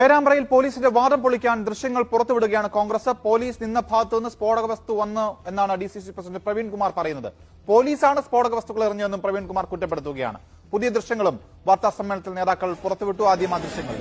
പേരാമ്പ്രയിൽ പോലീസിന്റെ വാദം പൊളിക്കാൻ ദൃശ്യങ്ങൾ പുറത്തുവിടുകയാണ് കോൺഗ്രസ്. പോലീസ് നിന്ന ഭാഗത്തുനിന്ന് സ്ഫോടക വസ്തു വന്നു എന്നാണ് DCC പ്രസിഡന്റ് പ്രവീൺ കുമാർ പറയുന്നത്. പോലീസാണ് സ്ഫോടക വസ്തുക്കൾ എറിഞ്ഞതെന്നും പ്രവീൺ കുമാർ കുറ്റപ്പെടുത്തുകയാണ്. പുതിയ ദൃശ്യങ്ങളും വാർത്താ സമ്മേളനത്തിൽ നേതാക്കൾ പുറത്തുവിട്ടു. ആദ്യം ആ ദൃശ്യങ്ങൾ.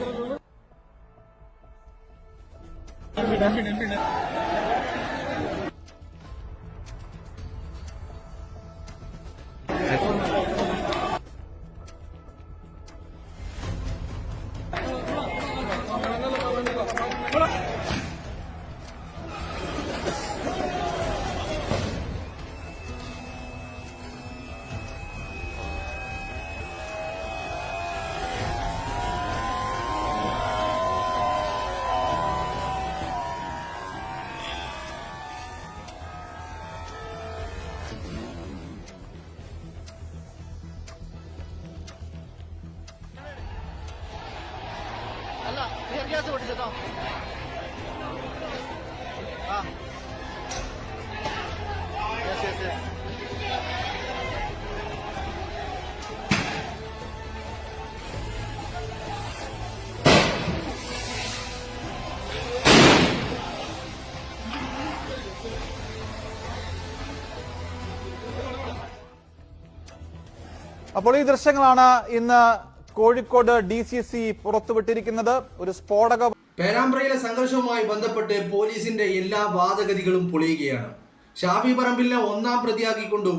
അല്ല ക്ലിയർ ഗ്യാസ് പൊട്ടിച്ചോ. ആ യെസ് യെസ് യെസ്. അപ്പോൾ ഈ ദൃശ്യങ്ങളാണ് ഇന്ന് കോഴിക്കോട് DCC പുറത്തുവിട്ടിരിക്കുന്നത്. ഒരു സ്ഫോടക പേരാമ്പ്രയിലെ സംഘർഷവുമായി ബന്ധപ്പെട്ട് പോലീസിന്റെ എല്ലാ വാദഗതികളും പൊളിയുകയാണ്. ഷാഫി പറമ്പിലിനെ ഒന്നാം പ്രതിയാക്കിക്കൊണ്ടും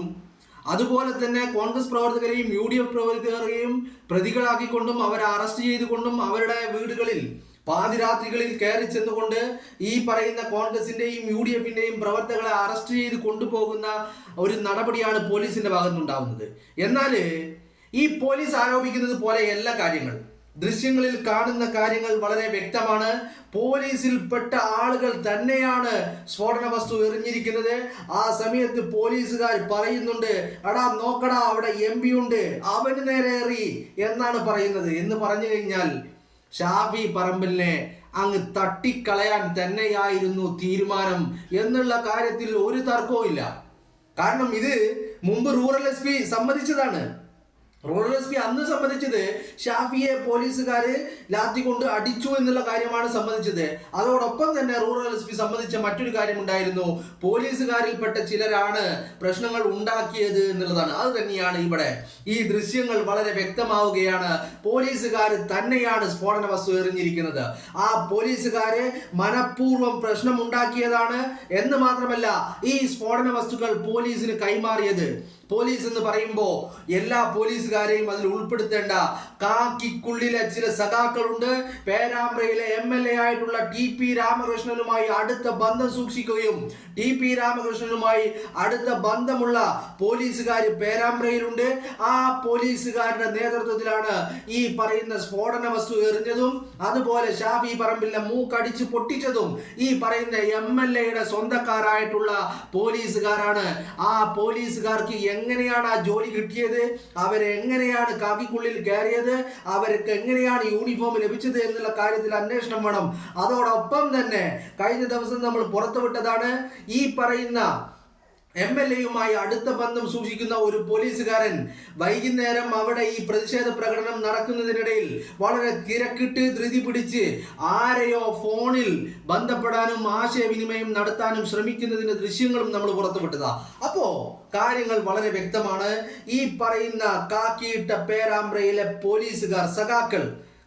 അതുപോലെ തന്നെ കോൺഗ്രസ് പ്രവർത്തകരെയും UDF പ്രവർത്തകരെയും പ്രതികളാക്കിക്കൊണ്ടും അവരെ അറസ്റ്റ് ചെയ്തുകൊണ്ടും അവരുടെ വീടുകളിൽ പാതിരാത്രികളിൽ കയറി ചെന്നുകൊണ്ട് ഈ പറയുന്ന കോൺഗ്രസിന്റെയും UDFന്റെയും പ്രവർത്തകരെ അറസ്റ്റ് ചെയ്ത് കൊണ്ടുപോകുന്ന ഒരു നടപടിയാണ് പോലീസിന്റെ ഭാഗത്തുനിന്നുണ്ടാവുന്നത്. എന്നാൽ ഈ പോലീസ് ആരോപിക്കുന്നത് പോലെ എല്ലാ കാര്യങ്ങൾ ദൃശ്യങ്ങളിൽ കാണുന്ന കാര്യങ്ങൾ വളരെ വ്യക്തമാണ്. പോലീസിൽപ്പെട്ട ആളുകൾ തന്നെയാണ് സ്ഫോടന വസ്തു എറിഞ്ഞിരിക്കുന്നത്. ആ സമയത്ത് പോലീസുകാർ പറയുന്നുണ്ട്, എടാ നോക്കടാ അവിടെ MP ഉണ്ട്, അവന് നേരെ എറി എന്നാണ് പറയുന്നത്. എന്ന് പറഞ്ഞു കഴിഞ്ഞാൽ ഷാഫി പറമ്പിലിനെ അങ്ങ് തട്ടിക്കളയാൻ തന്നെയായിരുന്നു തീരുമാനം എന്നുള്ള കാര്യത്തിൽ ഒരു തർക്കവും ഇല്ല. കാരണം ഇത് മുമ്പ് റൂറൽ SP സമ്മതിച്ചതാണ്. റൂറൽ SP അന്ന് സമ്മതിച്ചത് ഷാഫിയെ പോലീസുകാര് ലാത്തി കൊണ്ട് അടിച്ചു എന്നുള്ള കാര്യമാണ് സമ്മതിച്ചത്. അതോടൊപ്പം തന്നെ റൂറൽ SP സമ്മതിച്ച മറ്റൊരു കാര്യമുണ്ടായിരുന്നു, പോലീസുകാരിൽപ്പെട്ട ചിലരാണ് പ്രശ്നങ്ങൾ ഉണ്ടാക്കിയത് എന്നുള്ളതാണ്. അത് തന്നെയാണ് ഇവിടെ ഈ ദൃശ്യങ്ങൾ വളരെ വ്യക്തമാവുകയാണ്. പോലീസുകാർ തന്നെയാണ് സ്ഫോടന വസ്തു എറിഞ്ഞിരിക്കുന്നത്. ആ പോലീസുകാര് മനഃപൂർവ്വം പ്രശ്നം ഉണ്ടാക്കിയതാണ് എന്ന് മാത്രമല്ല ഈ സ്ഫോടന വസ്തുക്കൾ പോലീസിന് കൈമാറിയത്. പോലീസ് എന്ന് പറയുമ്പോൾ എല്ലാ പോലീസുകാരെയും അതിൽ ഉൾപ്പെടുത്തേണ്ട കാക്കിക്കുള്ളിലെ ചില സഖാക്കളുണ്ട്. പേരാമ്പ്രയിലെ MLA ആയിട്ടുള്ള TP രാമകൃഷ്ണനുമായി അടുത്ത ബന്ധം സൂക്ഷിക്കുകയും TP രാമകൃഷ്ണനുമായി അടുത്ത ബന്ധമുള്ള പോലീസുകാർ പേരാമ്പ്രയിലുണ്ട്. ആ പോലീസുകാരുടെ നേതൃത്വത്തിലാണ് ഈ പറയുന്ന സ്ഫോടന വസ്തു എറിഞ്ഞതും അതുപോലെ ഷാഫി പറമ്പിലിനെ മൂക്കടിച്ച് പൊട്ടിച്ചതും ഈ പറയുന്ന MLAയുടെ സ്വന്തക്കാരായിട്ടുള്ള പോലീസുകാരാണ്. ആ പോലീസുകാർക്ക് എങ്ങനെയാണ് ആ ജോലി കിട്ടിയത്, അവരെങ്ങനെയാണ് കാക്കിക്കുള്ളിൽ കയറിയത്, അവർക്ക് എങ്ങനെയാണ് യൂണിഫോം ലഭിച്ചത് എന്നുള്ള കാര്യത്തിൽ അന്വേഷണം വേണം. അതോടൊപ്പം തന്നെ കഴിഞ്ഞ ദിവസം നമ്മൾ പുറത്തുവിട്ടതാണ്, ഈ പറയുന്ന MLAയുമായി അടുത്ത ബന്ധം സൂക്ഷിക്കുന്ന ഒരു പോലീസുകാരൻ വൈകുന്നേരം അവിടെ ഈ പ്രതിഷേധ പ്രകടനം നടക്കുന്നതിനിടയിൽ വളരെ തിരക്കിട്ട് ധൃതി പിടിച്ച് ആരെയോ ഫോണിൽ ബന്ധപ്പെടാനും ആശയവിനിമയം നടത്താനും ശ്രമിക്കുന്നതിന്റെ ദൃശ്യങ്ങളും നമ്മൾ പുറത്തുവിട്ടതാ. അപ്പോ കാര്യങ്ങൾ വളരെ വ്യക്തമാണ്. ഈ പറയുന്ന കാക്കിയിട്ട പേരാമ്പ്രയിലെ പോലീസുകാർ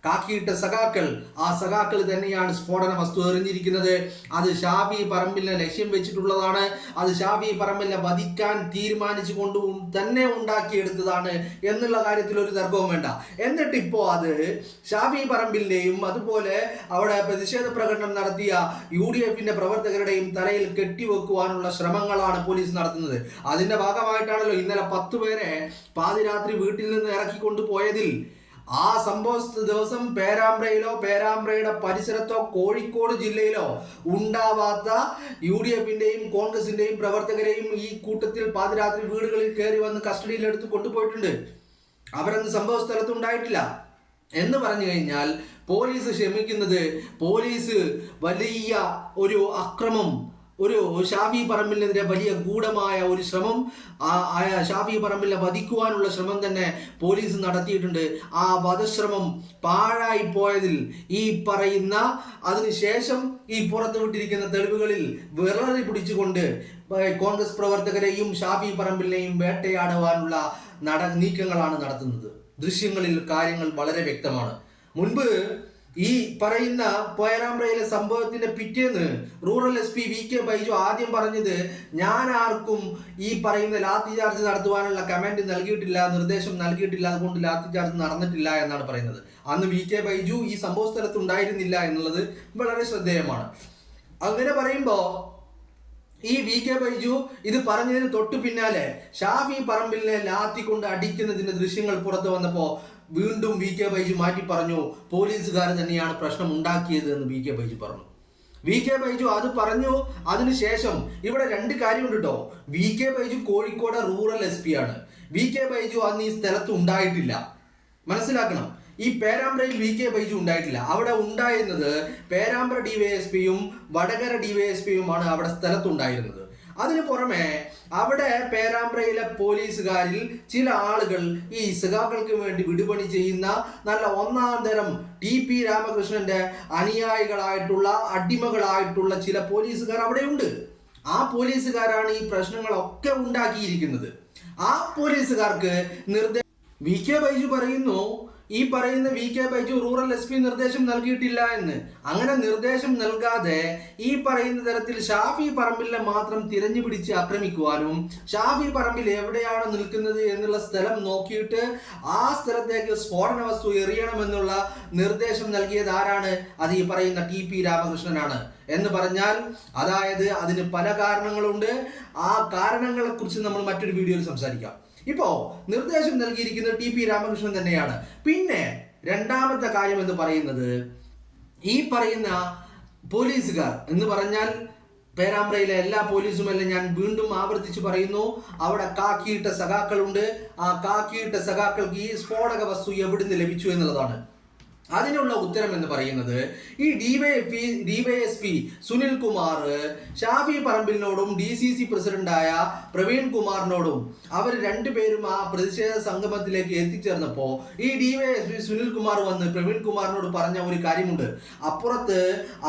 കാക്കിയിട്ട സഖാക്കൾ, ആ സഖാക്കൾ തന്നെയാണ് സ്ഫോടന വസ്തു എറിഞ്ഞിരിക്കുന്നത്. അത് ഷാഫി പറമ്പിലിനെ ലക്ഷ്യം വെച്ചിട്ടുള്ളതാണ്. അത് ഷാഫി പറമ്പിലിനെ വധിക്കാൻ തീരുമാനിച്ചു കൊണ്ട് തന്നെ ഉണ്ടാക്കിയെടുത്തതാണ് എന്നുള്ള കാര്യത്തിൽ ഒരു തർക്കവും വേണ്ട. എന്നിട്ടിപ്പോ അത് ഷാഫി പറമ്പിലിന്റെയും അതുപോലെ അവിടെ പ്രതിഷേധ പ്രകടനം നടത്തിയ UDFന്റെ പ്രവർത്തകരുടെയും തലയിൽ കെട്ടിവെക്കുവാനുള്ള ശ്രമങ്ങളാണ് പോലീസ് നടത്തുന്നത്. അതിന്റെ ഭാഗമായിട്ടാണല്ലോ ഇന്നലെ 10 പേരെ പാതിരാത്രി വീട്ടിൽ നിന്ന് ഇറക്കിക്കൊണ്ടു പോയതിൽ ആ സംഭവ ദിവസം പേരാമ്പ്രയിലോ പേരാമ്പ്രയുടെ പരിസരത്തോ കോഴിക്കോട് ജില്ലയിലോ ഉണ്ടാവാത്ത UDFന്റെയും കോൺഗ്രസിന്റെയും പ്രവർത്തകരെയും ഈ കൂട്ടത്തിൽ പാതിരാത്രി വീടുകളിൽ കയറി വന്ന് കസ്റ്റഡിയിലെടുത്ത് കൊണ്ടുപോയിട്ടുണ്ട്. അവരൊന്നും സംഭവ സ്ഥലത്തുണ്ടായിട്ടില്ല. എന്ന് പറഞ്ഞു കഴിഞ്ഞാൽ പോലീസ് ക്ഷമിക്കുന്നത്, പോലീസ് വലിയ ഒരു അക്രമം ഒരു ഷാഫി പറമ്പിലിനെതിരെ വലിയ ഗൂഢമായ ഒരു ശ്രമം ഷാഫി പറമ്പിലിനെ വധിക്കുവാനുള്ള ശ്രമം തന്നെ പോലീസ് നടത്തിയിട്ടുണ്ട്. ആ വധശ്രമം പാഴായി പോയതിൽ ഈ പറയുന്ന അതിനുശേഷം ഈ പുറത്തുവിട്ടിരിക്കുന്ന തെളിവുകളിൽ വിററി പിടിച്ചുകൊണ്ട് കോൺഗ്രസ് പ്രവർത്തകരെയും ഷാഫി പറമ്പിലിനെയും വേട്ടയാടുവാനുള്ള നീക്കങ്ങളാണ് നടത്തുന്നത്. ദൃശ്യങ്ങളിൽ കാര്യങ്ങൾ വളരെ വ്യക്തമാണ്. മുൻപ് ഈ പറയുന്ന പേരാമ്പ്രയിലെ സംഭവത്തിന്റെ പിറ്റേന്ന് റൂറൽ SP VK ബൈജു ആദ്യം പറഞ്ഞത് ഞാൻ ആർക്കും ഈ പറയുന്ന ലാത്തി ചാർജ് നടത്തുവാനുള്ള കമന്റ് നൽകിയിട്ടില്ല, നിർദ്ദേശം നൽകിയിട്ടില്ല, അതുകൊണ്ട് ലാത്തി ചാർജ് നടന്നിട്ടില്ല എന്നാണ് പറയുന്നത്. അന്ന് VK ബൈജു ഈ സംഭവ സ്ഥലത്ത് ഉണ്ടായിരുന്നില്ല എന്നുള്ളത് വളരെ ശ്രദ്ധേയമാണ്. അങ്ങനെ പറയുമ്പോ ഈ VK ബൈജു ഇത് പറഞ്ഞതിന് തൊട്ടു പിന്നാലെ ഷാഫി പറമ്പിലിനെ ലാത്തി കൊണ്ട് അടിക്കുന്നതിന്റെ ദൃശ്യങ്ങൾ പുറത്തു വന്നപ്പോ വീണ്ടും VK ബൈജു മാറ്റി പറഞ്ഞു പോലീസുകാർ തന്നെയാണ് പ്രശ്നം ഉണ്ടാക്കിയത് എന്ന് VK ബൈജു പറഞ്ഞു. VK ബൈജു അത് പറഞ്ഞു. അതിനുശേഷം ഇവിടെ രണ്ട് കാര്യമുണ്ട് കേട്ടോ. VK Baiju Kozhikode rural SP ആണ്. VK ബൈജു അന്ന് ഈ സ്ഥലത്ത് ഉണ്ടായിട്ടില്ല, മനസ്സിലാക്കണം. ഈ പേരാമ്പ്രയിൽ VK ബൈജു ഉണ്ടായിട്ടില്ല. അവിടെ ഉണ്ടായിരുന്നത് പേരാമ്പ്ര DYSPയും വടകര DYSPയുമാണ് അവിടെ സ്ഥലത്തുണ്ടായിരുന്നത്. അതിനു പുറമെ അവിടെ പേരാമ്പ്രയിലെ പോലീസുകാരിൽ ചില ആളുകൾ ഈ സഖാക്കൾക്ക് വേണ്ടി വിടുപണി ചെയ്യുന്ന നല്ല ഒന്നാം തരം TP രാമകൃഷ്ണന്റെ അനുയായികളായിട്ടുള്ള അടിമകളായിട്ടുള്ള ചില പോലീസുകാർ അവിടെയുണ്ട്. ആ പോലീസുകാരാണ് ഈ പ്രശ്നങ്ങളൊക്കെ ഉണ്ടാക്കിയിരിക്കുന്നത്. ആ പോലീസുകാർക്ക് VK ബൈജു പറയുന്നു, ഈ പറയുന്ന VK ബൈജു റൂറൽ SP നിർദ്ദേശം നൽകിയിട്ടില്ല എന്ന്. അങ്ങനെ നിർദ്ദേശം നൽകാതെ ഈ പറയുന്ന തരത്തിൽ ഷാഫി പറമ്പിലിനെ മാത്രം തിരഞ്ഞു പിടിച്ച് ആക്രമിക്കുവാനും ഷാഫി പറമ്പിൽ എവിടെയാണ് നിൽക്കുന്നത് എന്നുള്ള സ്ഥലം നോക്കിയിട്ട് ആ സ്ഥലത്തേക്ക് സ്ഫോടന വസ്തു എറിയണമെന്നുള്ള നിർദ്ദേശം നൽകിയത് ആരാണ്? അത് ഈ പറയുന്ന TP രാമകൃഷ്ണനാണ് എന്ന് പറഞ്ഞാൽ, അതായത് അതിന് പല കാരണങ്ങളുണ്ട്. ആ കാരണങ്ങളെ കുറിച്ച് നമ്മൾ മറ്റൊരു വീഡിയോയിൽ സംസാരിക്കാം. ഇപ്പോ നിർദ്ദേശം നൽകിയിരിക്കുന്നത് TP രാമകൃഷ്ണൻ തന്നെയാണ്. പിന്നെ രണ്ടാമത്തെ കാര്യം എന്ന് പറയുന്നത് ഈ പറയുന്ന പോലീസുകാർ എന്ന് പറഞ്ഞാൽ പേരാമ്പ്രയിലെ എല്ലാ പോലീസുമല്ല, ഞാൻ വീണ്ടും ആവർത്തിച്ച് പറയുന്നു, അവിടെ കാക്കിയിട്ട സഖാക്കളുണ്ട്. ആ കാക്കിയിട്ട സഖാക്കൾക്ക് ഈ സ്ഫോടക വസ്തു എവിടുന്ന് ലഭിച്ചു എന്നുള്ളതാണ്. അതിനുള്ള ഉത്തരം എന്ന് പറയുന്നത് ഈ DYSP സുനിൽ കുമാർ ഷാഫി പറമ്പിലിനോടും DCC പ്രസിഡന്റായ പ്രവീൺ കുമാറിനോടും അവർ രണ്ടുപേരും ആ പ്രതിഷേധ സംഗമത്തിലേക്ക് എത്തിച്ചേർന്നപ്പോ ഈ DYSP സുനിൽ കുമാർ വന്ന് പ്രവീൺ കുമാറിനോട് പറഞ്ഞ ഒരു കാര്യമുണ്ട്. അപ്പുറത്ത്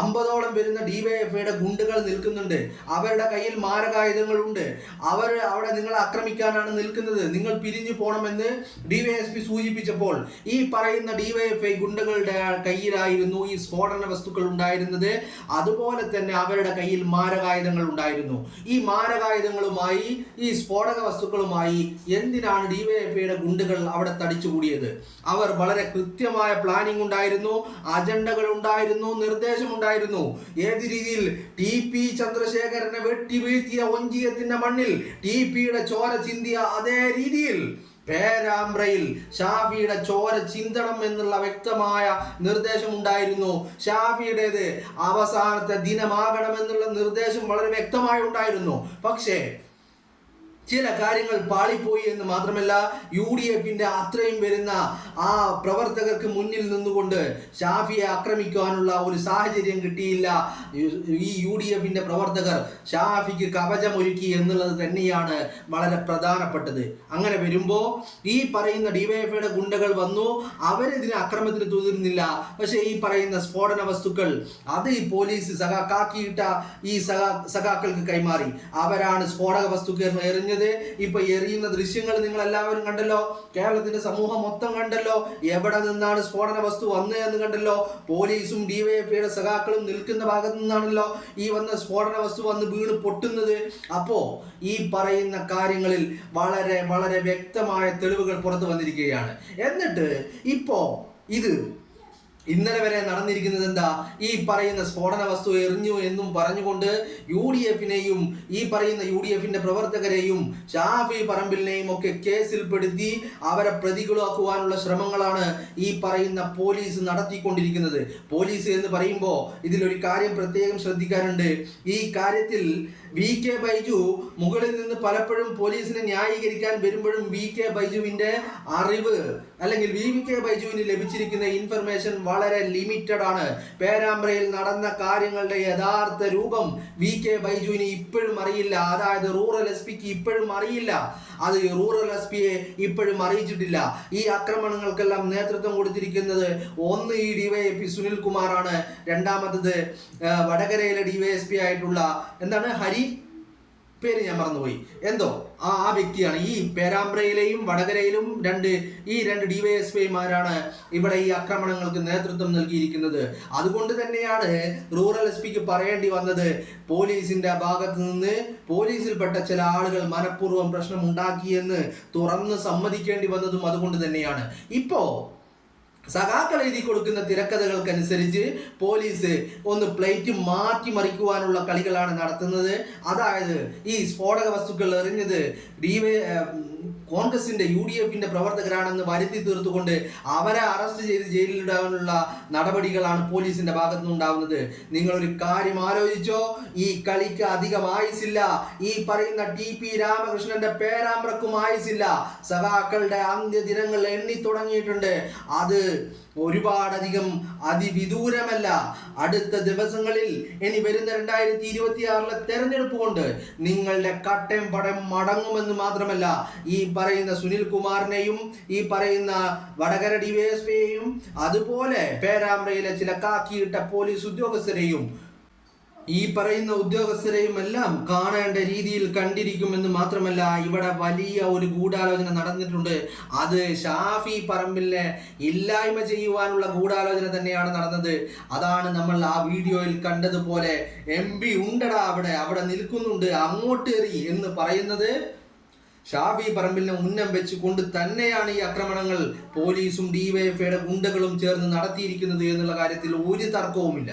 50ഓളം വരുന്ന DYFIയുടെ ഗുണ്ടുകൾ നിൽക്കുന്നുണ്ട്, അവരുടെ കയ്യിൽ മാരകായുധങ്ങളുണ്ട്, അവർ അവിടെ നിങ്ങളെ ആക്രമിക്കാനാണ് നിൽക്കുന്നത്, നിങ്ങൾ പിരിഞ്ഞു പോകണമെന്ന് DYSP സൂചിപ്പിച്ചപ്പോൾ ഈ പറയുന്ന DYFI ഗുണ്ടകൾ കയ്യിലായിരുന്നു ഈ സ്ഫോടന വസ്തുക്കൾ ഉണ്ടായിരുന്നത്. അതുപോലെ തന്നെ അവരുടെ കയ്യിൽ മാരകായുധങ്ങൾ ഉണ്ടായിരുന്നു. ഈ മാരകായുധങ്ങളുമായി ഈ സ്ഫോടക വസ്തുക്കളുമായി എന്തിനാണ് DYFIയുടെ ഗുണ്ടുകൾ അവിടെ തടിച്ചുകൂടിയത്? അവർ വളരെ കൃത്യമായ പ്ലാനിംഗ് ഉണ്ടായിരുന്നു, അജണ്ടകൾ ഉണ്ടായിരുന്നു, നിർദ്ദേശമുണ്ടായിരുന്നു. ഏത് രീതിയിൽ TP ചന്ദ്രശേഖരനെ വെട്ടി വീഴ്ത്തിയ ഒഞ്ചിയത്തിന്റെ മണ്ണിൽ TPയുടെ ചോര ചിന്തിയ അതേ രീതിയിൽ പേരാമ്പ്രയിൽ ഷാഫിയുടെ ചോര ചിന്തണം എന്നുള്ള വ്യക്തമായ നിർദ്ദേശം ഉണ്ടായിരുന്നു. ഷാഫിയുടേത് അവസാനത്തെ ദിനമാകണമെന്നുള്ള നിർദ്ദേശം വളരെ വ്യക്തമായി ഉണ്ടായിരുന്നു. പക്ഷേ ചില കാര്യങ്ങൾ പാളിപ്പോയി എന്ന് മാത്രമല്ല, UDFന്റെ അത്രയും വരുന്ന ആ പ്രവർത്തകർക്ക് മുന്നിൽ നിന്നുകൊണ്ട് ഷാഫിയെ ആക്രമിക്കാനുള്ള ഒരു സാഹചര്യം കിട്ടിയില്ല. ഈ UDFന്റെ പ്രവർത്തകർ ഷാഫിക്ക് കവചമൊരുക്കി എന്നുള്ളത് തന്നെയാണ് വളരെ പ്രധാനപ്പെട്ടത്. അങ്ങനെ വരുമ്പോൾ ഈ പറയുന്ന DYFIയുടെ ഗുണ്ടകൾ വന്നു, അവരിതിന് അക്രമത്തിന് തുതിർന്നില്ല. പക്ഷേ ഈ പറയുന്ന സ്ഫോടന വസ്തുക്കൾ അത് ഈ പോലീസ് കാക്കിയിട്ട ഈ സഖാക്കൾക്ക് കൈമാറി. അവരാണ് സ്ഫോടക വസ്തുക്കൾ എറിഞ്ഞത്. ഇപ്പൊ എറിയുന്ന ദൃശ്യങ്ങൾ നിങ്ങൾ എല്ലാവരും കണ്ടല്ലോ, കേരളത്തിന്റെ സമൂഹം മൊത്തം കണ്ടല്ലോ. എവിടെ നിന്നാണ് സ്ഫോടന വസ്തു വന്നത് എന്ന് കണ്ടല്ലോ. പോലീസും DYFIയുടെ സഖാക്കളും നിൽക്കുന്ന ഭാഗത്തു നിന്നാണല്ലോ ഈ വന്ന സ്ഫോടന വസ്തു വന്ന് വീണ് പൊട്ടുന്നത്. അപ്പോ ഈ പറയുന്ന കാര്യങ്ങളിൽ വളരെ വളരെ വ്യക്തമായ തെളിവുകൾ പുറത്തു വന്നിരിക്കുകയാണ്. എന്നിട്ട് ഇപ്പോ ഇത് ഇന്നലെ വരെ നടന്നിരിക്കുന്നത് എന്താ? ഈ പറയുന്ന സ്ഫോടന വസ്തു എറിഞ്ഞു എന്നും പറഞ്ഞുകൊണ്ട് UDFനെയും ഈ പറയുന്ന UDFന്റെ പ്രവർത്തകരെയും ഷാഫി പറമ്പിലിനെയും ഒക്കെ കേസിൽപ്പെടുത്തി അവരെ പ്രതികളാക്കുവാനുള്ള ശ്രമങ്ങളാണ് ഈ പറയുന്ന പോലീസ് നടത്തിക്കൊണ്ടിരിക്കുന്നത്. പോലീസ് എന്ന് പറയുമ്പോൾ ഇതിലൊരു കാര്യം പ്രത്യേകം ശ്രദ്ധിക്കാനുണ്ട്. ഈ കാര്യത്തിൽ VK ബൈജു മുകളിൽ നിന്ന് പലപ്പോഴും പോലീസിനെ ന്യായീകരിക്കാൻ വരുമ്പോഴും VK ബൈജുവിന്റെ അറിവ് അല്ലെങ്കിൽ VK ബൈജുവിന് ലഭിച്ചിരിക്കുന്ന ഇൻഫർമേഷൻ വളരെ ലിമിറ്റഡ് ആണ്. പേരാമ്പ്രയിൽ നടന്ന കാര്യങ്ങളുടെ യഥാർത്ഥ രൂപം VK ബൈജുവിന് ഇപ്പോഴും അറിയില്ല. അതായത് റൂറൽ SP-ക്ക് ഇപ്പോഴും അറിയില്ല. അത് റൂറൽ SP-യെ ഇപ്പോഴും അറിയിച്ചിട്ടില്ല. ഈ ആക്രമണങ്ങൾക്കെല്ലാം നേതൃത്വം കൊടുത്തിരിക്കുന്നത് ഒന്ന് ഈ DYSP സുനിൽ കുമാറാണ്, രണ്ടാമത്തത് വടകരയിലെ DYSP ആയിട്ടുള്ള എന്താണ് ഹരി, പേര് ഞാൻ മറന്നുപോയി, എന്തോ ആ വ്യക്തിയാണ്. ഈ പേരാമ്പ്രയിലെയും വടകരയിലും ഈ രണ്ട് DYSP-മാരാണ് ഇവിടെ ഈ ആക്രമണങ്ങൾക്ക് നേതൃത്വം നൽകിയിരിക്കുന്നത്. അതുകൊണ്ട് തന്നെയാണ് റൂറൽ SP-ക്ക് പറയേണ്ടി വന്നത് പോലീസിന്റെ ഭാഗത്ത് നിന്ന് പോലീസിൽപ്പെട്ട ചില ആളുകൾ മനഃപൂർവ്വം പ്രശ്നം ഉണ്ടാക്കിയെന്ന് തുറന്ന് സമ്മതിക്കേണ്ടി വന്നതും അതുകൊണ്ട് തന്നെയാണ്. ഇപ്പോ സഖാക്കൾ എഴുതി കൊടുക്കുന്ന തിരക്കഥകൾക്കനുസരിച്ച് പോലീസ് ഒന്ന് പ്ലേറ്റ് മാറ്റി മറിക്കുവാനുള്ള കളികളാണ് നടത്തുന്നത്. അതായത് ഈ സ്ഫോടക വസ്തുക്കൾ എറിഞ്ഞത് കോൺഗ്രസിന്റെ UDF-ന്റെ പ്രവർത്തകരാണെന്ന് വരുത്തി തീർത്തുകൊണ്ട് അവരെ അറസ്റ്റ് ചെയ്ത് ജയിലിലിടാനുള്ള നടപടികളാണ് പോലീസിന്റെ ഭാഗത്തു നിന്നുണ്ടാവുന്നത്. നിങ്ങളൊരു കാര്യം ആലോചിച്ചോ, ഈ കളിക്ക് അധികം ആയുസില്ല. ഈ പറയുന്ന TP രാമകൃഷ്ണന്റെ പേരാമ്പ്രക്കും ആയുസില്ല. സഖാക്കളുടെ അന്ത്യദിനങ്ങൾ എണ്ണി തുടങ്ങിയിട്ടുണ്ട്. അത് ഒരുപാടധികം അതിവിദൂരമല്ല. അടുത്ത ദിവസങ്ങളിൽ ഇനി വരുന്ന 2026 തെരഞ്ഞെടുപ്പ് കൊണ്ട് നിങ്ങളുടെ കട്ടയും പടയും മടങ്ങുമെന്ന് മാത്രമല്ല, ഈ പറയുന്ന സുനിൽ കുമാറിനെയും ഈ പറയുന്ന വടകര DYSP-യെയും അതുപോലെ പേരാമ്പ്രയിലെ ചില കാക്കിയിട്ട പോലീസ് ഉദ്യോഗസ്ഥരെയും ഈ പറയുന്ന ഉദ്യോഗസ്ഥരെയും എല്ലാം കാണേണ്ട രീതിയിൽ കണ്ടിരിക്കുമെന്ന് മാത്രമല്ല, ഇവിടെ വലിയ ഒരു ഗൂഢാലോചന നടന്നിട്ടുണ്ട്. അത് ഷാഫി പറമ്പിലിനെ ഇല്ലായ്മ ചെയ്യുവാനുള്ള ഗൂഢാലോചന തന്നെയാണ് നടന്നത്. അതാണ് നമ്മൾ ആ വീഡിയോയിൽ കണ്ടതുപോലെ MP ഉണ്ടടാ അവിടെ നിൽക്കുന്നുണ്ട്, അങ്ങോട്ട് എറി എന്ന് പറയുന്നത് ഷാഫി പറമ്പിലിനെ ഉന്നം വെച്ചുകൊണ്ട് തന്നെയാണ് ഈ ആക്രമണങ്ങൾ പോലീസും DYFI-യുടെ ഗുണ്ടകളും ചേർന്ന് നടത്തിയിരിക്കുന്നത് എന്നുള്ള കാര്യത്തിൽ ഒരു തർക്കവുമില്ല.